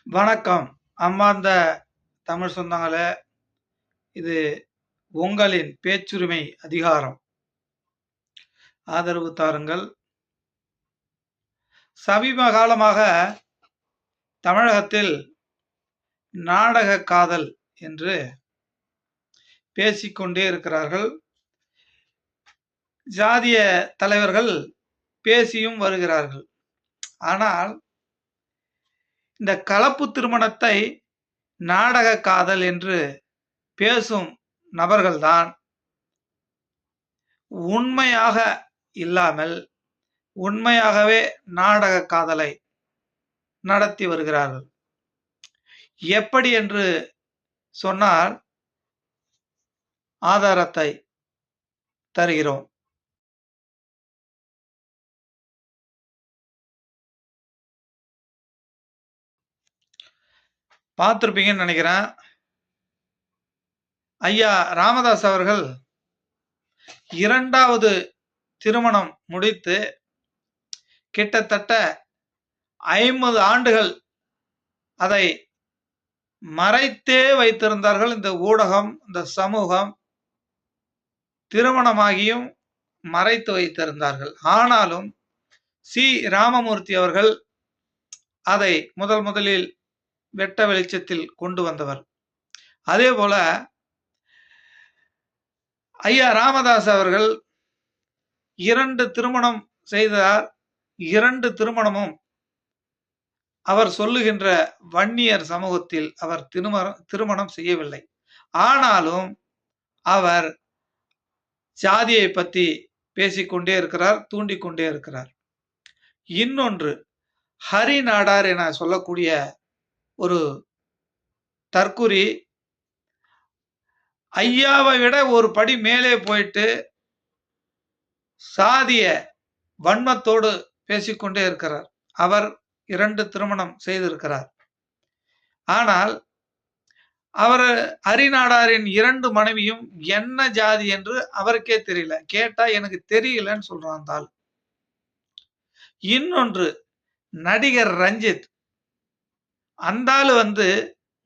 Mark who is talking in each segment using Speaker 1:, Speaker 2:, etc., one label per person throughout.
Speaker 1: வணக்கம். அம்மார்ந்த தமிழ் சொந்தங்களே! இது உங்களின் பேச்சுரிமை அதிகாரம். ஆதரவு தாருங்கள். சமீப காலமாக தமிழகத்தில் நாடக காதல் என்று பேசிக்கொண்டே இருக்கிறார்கள். ஜாதிய தலைவர்கள் பேசியும் வருகிறார்கள். ஆனால் இந்த கலப்பு திருமணத்தை நாடக காதல் என்று பேசும் நபர்கள்தான் உண்மையாக இல்லாமல் உண்மையாகவே நாடக காதலை நடத்தி வருகிறார்கள். எப்படி என்று சொன்னால் ஆதாரத்தை தருகிறோம். பார்த்திருப்பீங்கன்னு நினைக்கிறேன். ஐயா ராமதாஸ் அவர்கள் 2வது திருமணம் முடித்து கிட்டத்தட்ட 50 ஆண்டுகள் அதை மறைத்தே வைத்திருந்தார்கள். இந்த ஊடகம், இந்த சமூகம் திருமணமாகியும் மறைத்து வைத்திருந்தார்கள். ஆனாலும் சி. ராமமூர்த்தி அவர்கள் அதை முதலில் வெட்ட வெளிச்சத்தில் கொண்டு வந்தவர். அதே போல ஐயா ராமதாஸ் அவர்கள் 2 திருமணம் செய்தார். 2 திருமணமும் அவர் சொல்லுகின்ற வன்னியர் சமூகத்தில் அவர் திருமணம் செய்யவில்லை. ஆனாலும் அவர் ஜாதியை பற்றி பேசிக்கொண்டே இருக்கிறார், தூண்டிக்கொண்டே இருக்கிறார். இன்னொன்று ஹரி நாடார் என சொல்லக்கூடிய ஒரு தற்குறி ஐயாவை விட ஒரு படி மேலே போயிட்டு சாதிய வன்மத்தோடு பேசிக்கொண்டே இருக்கிறார். அவர் 2 திருமணம் செய்திருக்கிறார். ஆனால் அவர் ஹரிநாடாரின் 2 மனைவியும் என்ன ஜாதி என்று அவருக்கே தெரியல. கேட்டா எனக்கு தெரியலன்னு சொல்றான் தாள். இன்னொன்று நடிகர் ரஞ்சித், அந்த ஆளு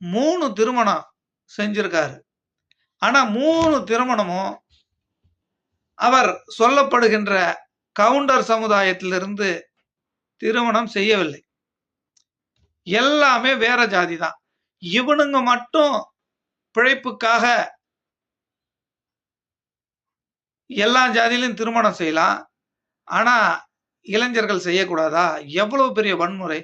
Speaker 1: 3 திருமணம் செஞ்சிருக்காரு. ஆனா 3 திருமணமும் அவர் சொல்லப்படுகின்ற கவுண்டர் சமுதாயத்திலிருந்து திருமணம் செய்யவில்லை. எல்லாமே வேற ஜாதி தான். இவனுங்க மட்டும் பிழைப்புக்காக எல்லா ஜாதியிலும் திருமணம் செய்யலாம். ஆனா இளைஞர்கள் செய்யக்கூடாதா? எவ்வளவு பெரிய வன்முறை!